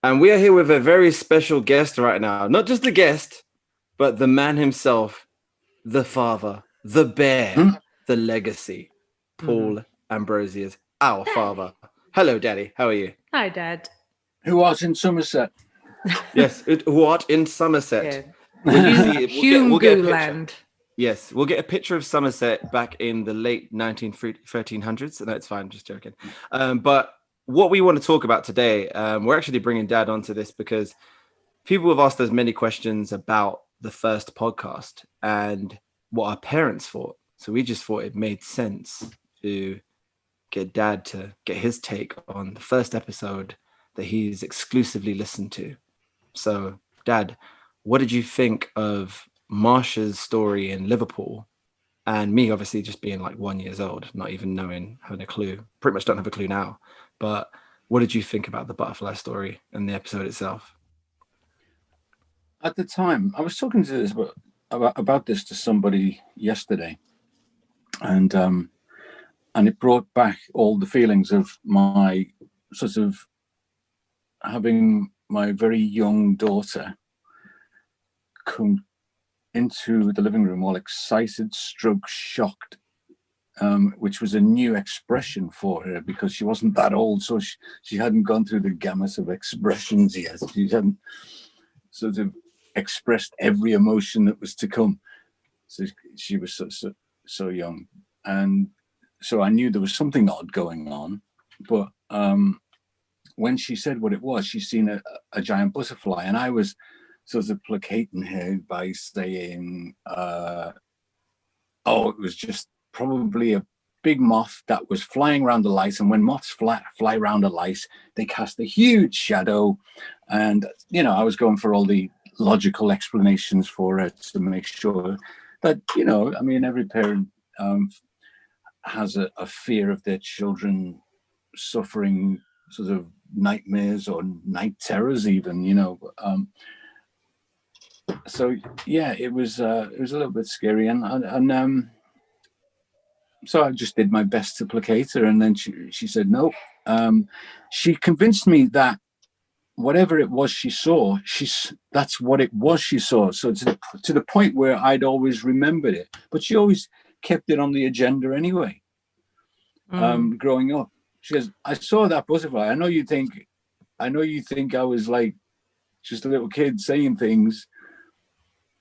And we are here with a very special guest right now. Not just a guest, but the man himself, the father, the bear, the legacy, Paul Ambrosius, our father. Hello, Daddy. How are you? Hi, Dad. Who was in Somerset? Yes, what in Somerset? Yeah. We'll get a picture. Land. Yes, we'll get a picture of Somerset back in the late 1300s. No, it's fine, just joking. But what we want to talk about today, we're actually bringing Dad onto this because people have asked us many questions about the first podcast and what our parents thought. So we just thought it made sense to get Dad to get his take on the first episode that he's exclusively listened to. So, Dad, what did you think of Marsha's story in Liverpool? And me, obviously, just being like 1 year old, not even knowing, having a clue, pretty much don't have a clue now. But what did you think about the butterfly story and the episode itself? At the time, I was talking to this about this to somebody yesterday, and it brought back all the feelings of my sort of having my very young daughter come into the living room all excited, stroke shocked, which was a new expression for her because she wasn't that old, so she hadn't gone through the gamut of expressions yet. She hadn't sort of expressed every emotion that was to come. So she was so young, and so I knew there was something odd going on. But when she said what it was, she's seen a giant butterfly, and I was sort of placating her by saying, "Oh, it was just probably a big moth that was flying around the light, and when moths fly around a light, they cast a huge shadow." And I was going for all the logical explanations for it to make sure that every parent has a fear of their children suffering sort of nightmares or night terrors, even. So yeah, it was a little bit scary, and so I just did my best to placate her, and then she said no. She convinced me that whatever it was she saw, that's what it was she saw. So to the point where I'd always remembered it, but she always kept it on the agenda anyway. Growing up, she goes, "I saw that butterfly. I know you think I was like just a little kid saying things,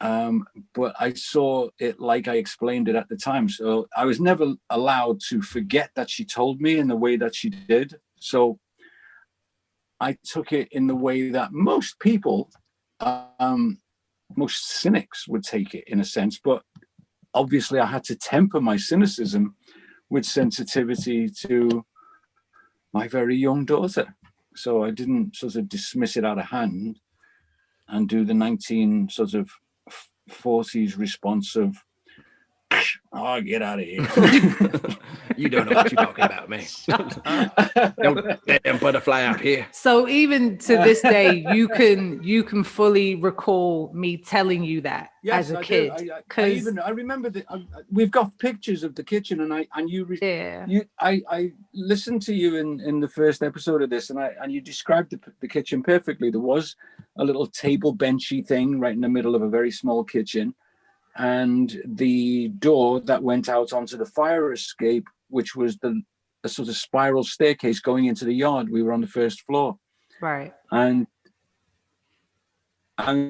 but I saw it like I explained it at the time. So I was never allowed to forget that she told me in the way that she did. So I took it in the way that most people, most cynics would take it, in a sense. But obviously I had to temper my cynicism with sensitivity to my very young daughter. So I didn't sort of dismiss it out of hand and do the 1940s response of, "Oh, get out of here." You don't know what you're talking about, man. Don't let them butterfly out here. So even to this day, you can fully recall me telling you that as a kid. I remember that we've got pictures of the kitchen, and I listened to you in the first episode of this, and you described the kitchen perfectly. There was a little table benchy thing right in the middle of a very small kitchen, and the door that went out onto the fire escape, which was a sort of spiral staircase going into the yard. We were on the first floor. Right. And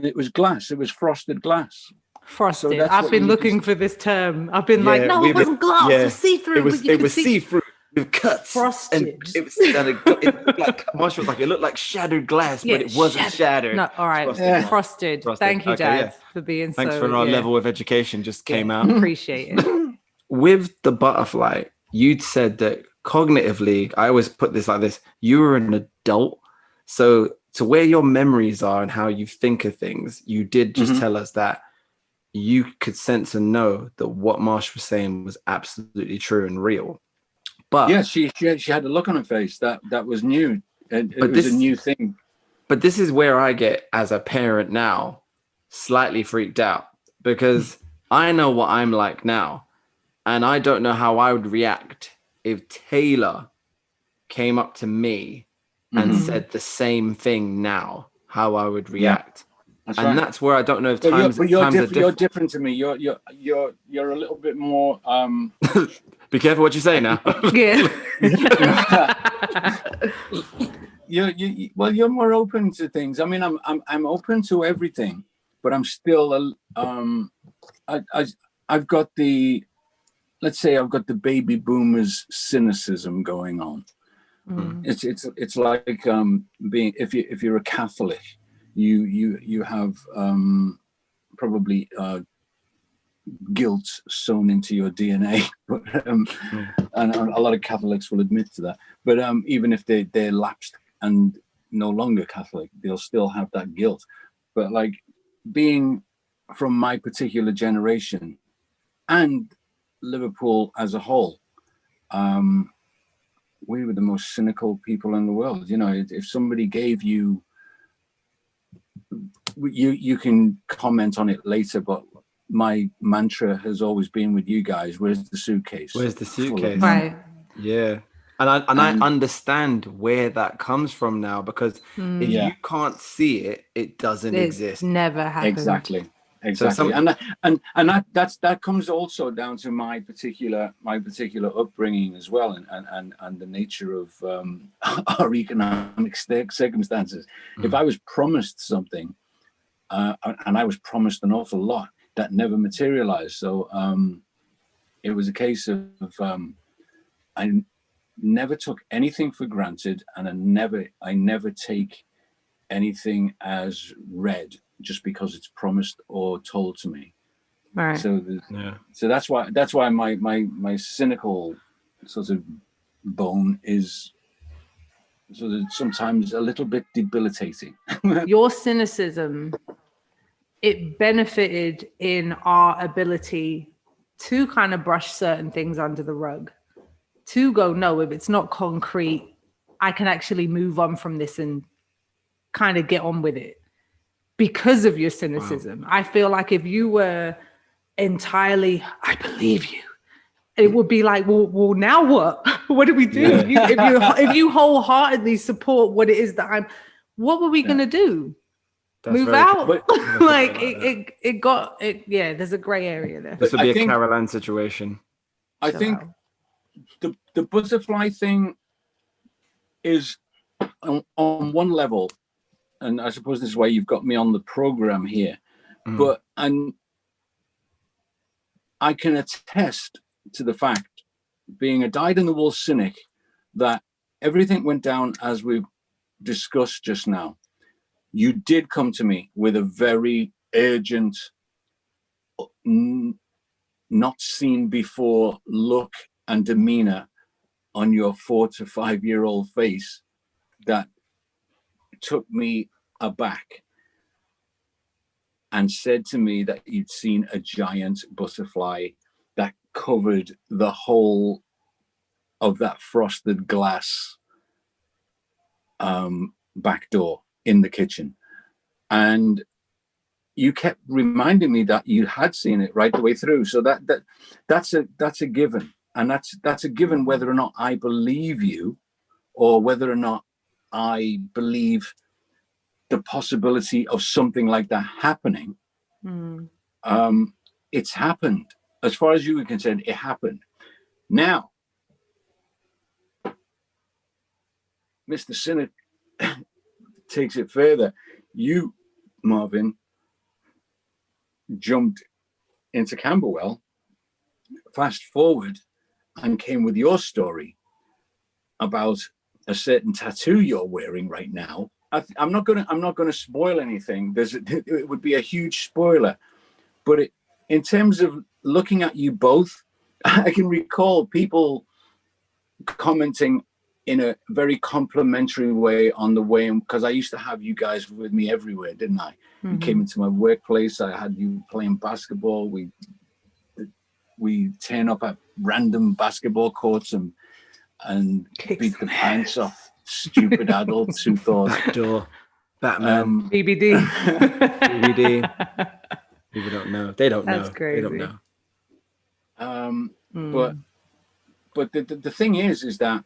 it was glass. It was frosted glass. Frosted. So I've been looking for this term. I've been like, no, it wasn't glass. It was see-through. It was see-through with cuts. Frosted. And it looked like, Marsha was like, it looked like shattered glass, but it wasn't shattered. No, all right. Frosted. Thank you, Dad, for being Thanks for our level of education just came out. Appreciate it. With the butterfly, you'd said that cognitively, I always put this like this, you were an adult. So to where your memories are and how you think of things, you did just tell us that you could sense and know that what Marsha was saying was absolutely true and real. But yeah, she had a look on her face that was new. It was a new thing. But this is where I get, as a parent now, slightly freaked out, because I know what I'm like now. And I don't know how I would react if Taylor came up to me and said the same thing now, how I would react. That's and right. That's where I don't know if but times you're are different. You're different to me. You're a little bit more. Be careful what you say now. Yeah. You're more open to things. I mean, I'm open to everything, but I'm still I've got the, let's say I've got the baby boomers cynicism going on. It's like being, if you're a Catholic, you have probably guilt sewn into your DNA, and a lot of Catholics will admit to that. But even if they're lapsed and no longer Catholic, they'll still have that guilt. But like being from my particular generation and Liverpool as a whole, we were the most cynical people in the world. You know, if somebody gave you, you can comment on it later, but my mantra has always been with you guys: where's the suitcase? Where's the suitcase? Right. Yeah. And I understand where that comes from now, because if you can't see it, it doesn't exist. Never happened. Exactly. So that comes also down to my particular upbringing as well, and the nature of our economic circumstances. If I was promised something, and I was promised an awful lot, that never materialized. So it was a case of I never took anything for granted, and I never take anything as read just because it's promised or told to me. Right. So that's why my cynical sort of bone is sort of sometimes a little bit debilitating. Your cynicism, it benefited in our ability to kind of brush certain things under the rug, to go, no, if it's not concrete, I can actually move on from this and kind of get on with it because of your cynicism. Wow. I feel like if you were entirely, I believe you, it would be like, well, now what? What do we do? Yeah. If you wholeheartedly support what it is that what were we going to do? That's move out? Like it got. There's a gray area there. This would be a Carol Ann situation. I think the butterfly thing is on one level, and I suppose this is why you've got me on the program here, but I can attest to the fact, being a dyed-in-the-wool cynic, that everything went down as we've discussed just now. You did come to me with a very urgent, not seen before look and demeanor on your 4 to 5 year old face that took me aback, and said to me that you'd seen a giant butterfly that covered the whole of that frosted glass back door in the kitchen. And you kept reminding me that you had seen it right the way through. So that's a given. And that's a given, whether or not I believe you, or whether or not I believe the possibility of something like that happening. It's happened. As far as you were concerned, it happened. Now, Mr. Cynic takes it further. You, Marvin, jumped into Camberwell, fast forward, and came with your story about a certain tattoo you're wearing right now. I'm not gonna spoil anything. It would be a huge spoiler, but in terms of looking at you both, I can recall people commenting in a very complimentary way on the way, because I used to have you guys with me everywhere, didn't I? You came into my workplace. I had you playing basketball. We turn up at random basketball courts and beat the pants off stupid adults who thought Batman, BBD. People don't know. They don't know. That's crazy. They don't know. But the thing is that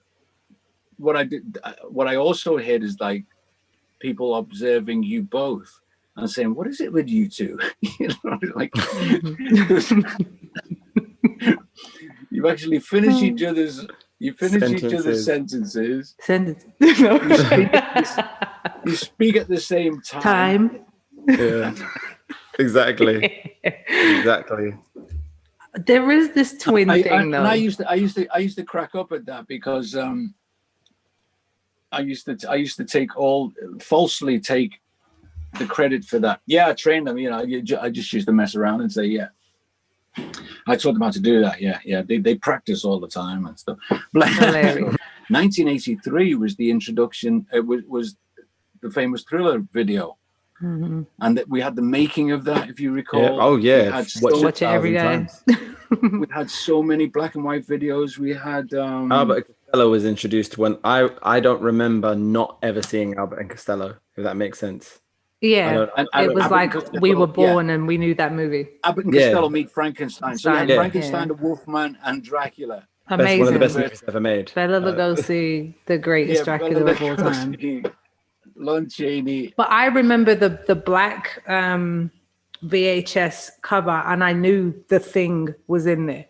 what I also heard is like people observing you both and saying, "What is it with you two?" You know, like you actually finish each other's. You finish each other's sentences. You speak at the same time. Yeah, exactly. Exactly. There is this twin thing, though. And I used to crack up at that because I used to falsely take the credit for that. Yeah, I trained them. You know, I just used to mess around and say, yeah, I taught them how to do that. Yeah. They practice all the time and stuff. 1983 was the introduction. It was the famous Thriller video. Mm-hmm. And that we had the making of that, if you recall. Yeah. Oh yeah, watch it every day. We had so many black and white videos. We had Albert and Costello was introduced when I don't remember not ever seeing Albert and Costello, if that makes sense. Yeah, it was like we were born and we knew that movie. Abbott and Costello meet Frankenstein. So you had Frankenstein, the Wolfman, and Dracula. Amazing. One of the best movies ever made. Bela Lugosi, the greatest Dracula of all time. Lon Chaney. But I remember the black VHS cover, and I knew The Thing was in there.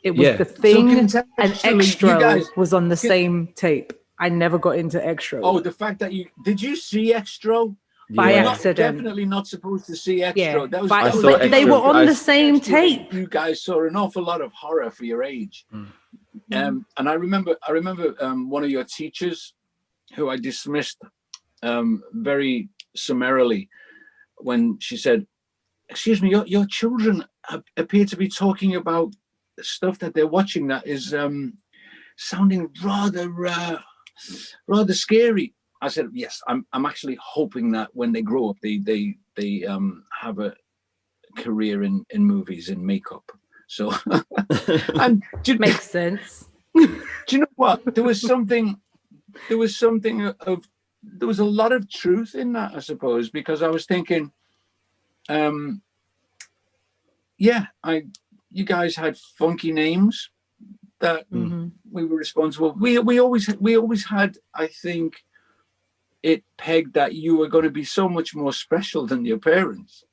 It was The Thing, and Extra was on the same tape. I never got into Extra. Oh, the fact that did you see Extra? By accident. Definitely not supposed to see Extra. Yeah. But they were on the same tape. You guys saw an awful lot of horror for your age. And I remember one of your teachers who I dismissed very summarily when she said, "Excuse me, your children appear to be talking about stuff that they're watching that is sounding rather scary." I said, "Yes, I'm actually hoping that when they grow up, they have a career in movies and makeup." So, and makes sense. Do you know what? There was a lot of truth in that, I suppose, because I was thinking, you guys had funky names that we were responsible. We always had, I think, it pegged that you were going to be so much more special than your parents.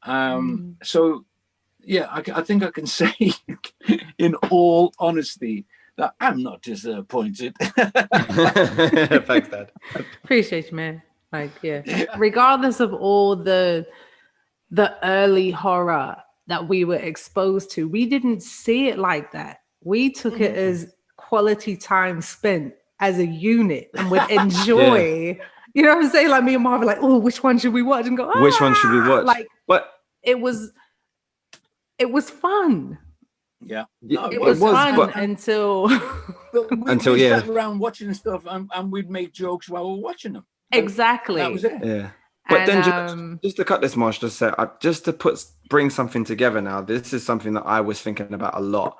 So, yeah, I think I can say, in all honesty, that I'm not disappointed. Thanks, Dad. Appreciate you, man. Like, yeah. Regardless of all the early horror that we were exposed to, we didn't see it like that. We took it as quality time spent as a unit and would enjoy. You know what I'm saying? Like me and Marvin, like, oh, which one should we watch? And go, which one should we watch? Like, but it was fun. Yeah, it was fun until we sat around watching stuff and we'd make jokes while we were watching them. Exactly. That was it. Yeah. But then just to cut this, Marsha, just to bring something together now, this is something that I was thinking about a lot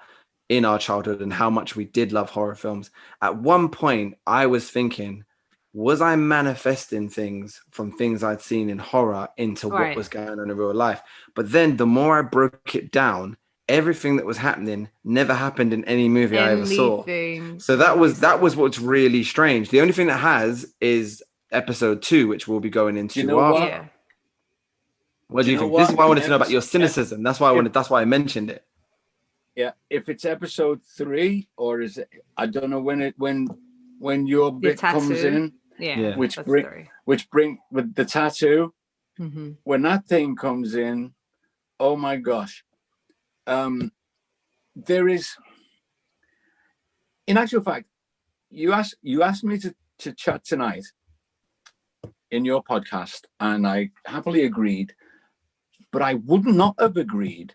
in our childhood and how much we did love horror films. At one point, I was thinking, was I manifesting things from things I'd seen in horror into what was going on in real life? But then the more I broke it down, everything that was happening never happened in any movie I ever saw. So that was what's really strange. The only thing that has is episode 2, which we'll be going into. You know what? Yeah. What do you think? This is why I wanted to know about your cynicism. That's why I mentioned it. Yeah, if it's episode 3, or is it? I don't know when your bit comes in. Yeah. Which bring with the tattoo. When that thing comes in, oh my gosh. There is, in actual fact, you asked me to chat tonight in your podcast, and I happily agreed, but I would not have agreed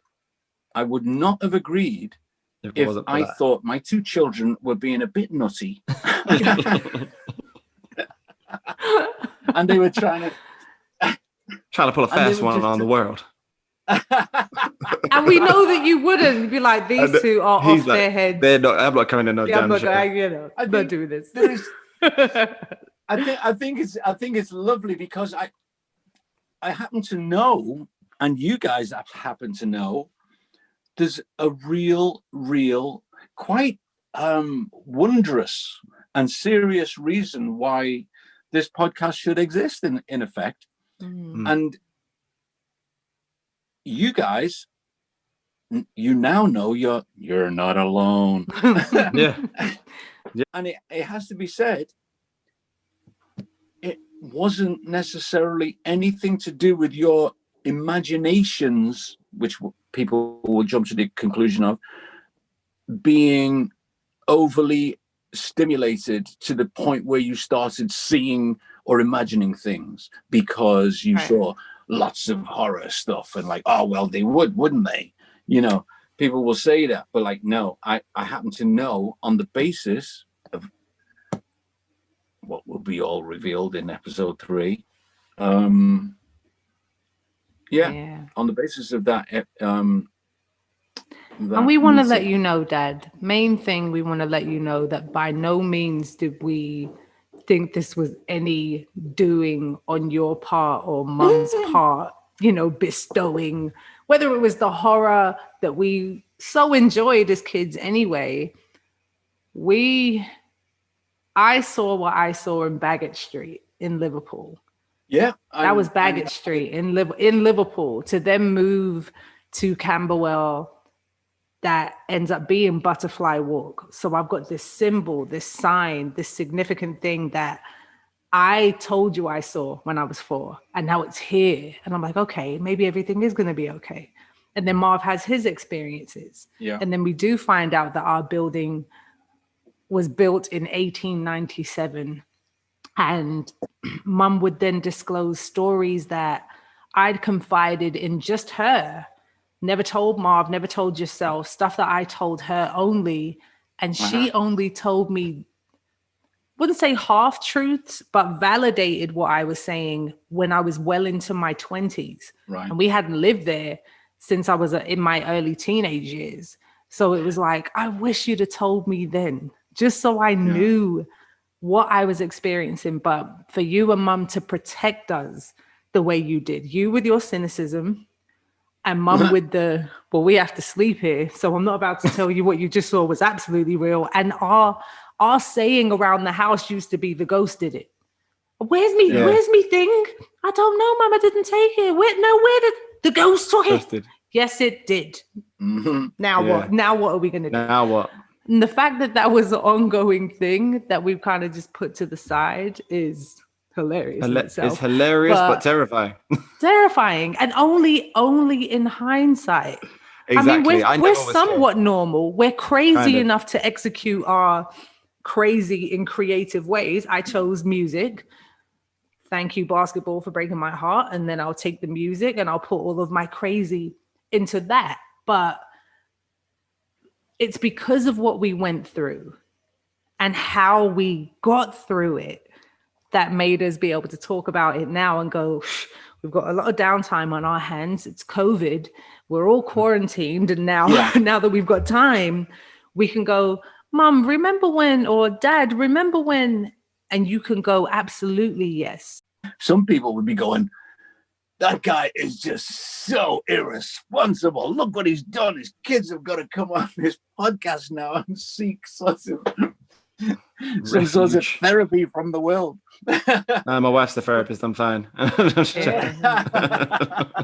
if I thought my 2 children were being a bit nutty and they were trying to pull a fast one on the world. And we know that you wouldn't be like, these 2 are off their heads. They're not. I'm not coming to no damn show. I'm not doing this. I think it's lovely because I happen to know, and you guys happen to know, there's a real, quite wondrous and serious reason why this podcast should exist in effect. And you guys, you now know you're not alone. Yeah. And it has to be said, it wasn't necessarily anything to do with your imaginations, which people will jump to the conclusion of being overly stimulated to the point where you started seeing or imagining things because you saw lots of horror stuff and like, oh, well, they wouldn't they? You know, people will say that, but like, no, I happen to know on the basis of what will be all revealed in episode 3. On the basis of that, and we want to let you know, Dad, main thing, we want to let you know that by no means did we think this was any doing on your part or Mum's part, you know, bestowing, whether it was the horror that we so enjoyed as kids anyway. I saw what I saw in Baggot Street in Liverpool. Yeah. That was Baggot Street in Liverpool. To then move to Camberwell, that ends up being Butterfly Walk. So I've got this symbol, this sign, this significant thing that I told you I saw when I was 4, and now it's here. And I'm like, okay, maybe everything is going to be okay. And then Marv has his experiences. Yeah. And then we do find out that our building was built in 1897. And Mum would then disclose stories that I'd confided in just her. Never told Marv, never told yourself, stuff that I told her only. And she only told me, wouldn't say half truths, but validated what I was saying when I was well into my 20s. Right. And we hadn't lived there since I was in my early teenage years. So it was like, I wish you'd have told me then, just so I knew what I was experiencing. But for you and Mum to protect us the way you did, you with your cynicism and Mum with the, well, we have to sleep here, so I'm not about to tell you what you just saw was absolutely real. And our saying around the house used to be, the ghost did it. Where's me thing? I don't know, Mum, I didn't take it. Where did the ghost took it? Yes, it did. Now what? Now what are we going to do? Now what? And the fact that was an ongoing thing that we've kind of just put to the side is hilarious. It's hilarious, but terrifying. Terrifying, and only in hindsight. Exactly. I mean, we're somewhat normal. We're crazy enough to execute our crazy in creative ways. I chose music. Thank you, basketball, for breaking my heart. And then I'll take the music and I'll put all of my crazy into that. But it's because of what we went through and how we got through it that made us be able to talk about it now and go, we've got a lot of downtime on our hands. It's COVID. We're all quarantined. And now, now that we've got time, we can go, Mum, remember when, or Dad, remember when, and you can go, absolutely, yes. Some people would be going, that guy is just so irresponsible. Look what he's done. His kids have got to come on this podcast now and seek some sort of therapy from the world. My wife's the therapist. I'm fine. I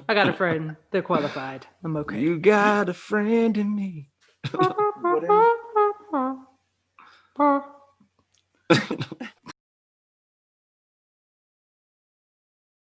got a friend. They're qualified. I'm okay. You got a friend in me.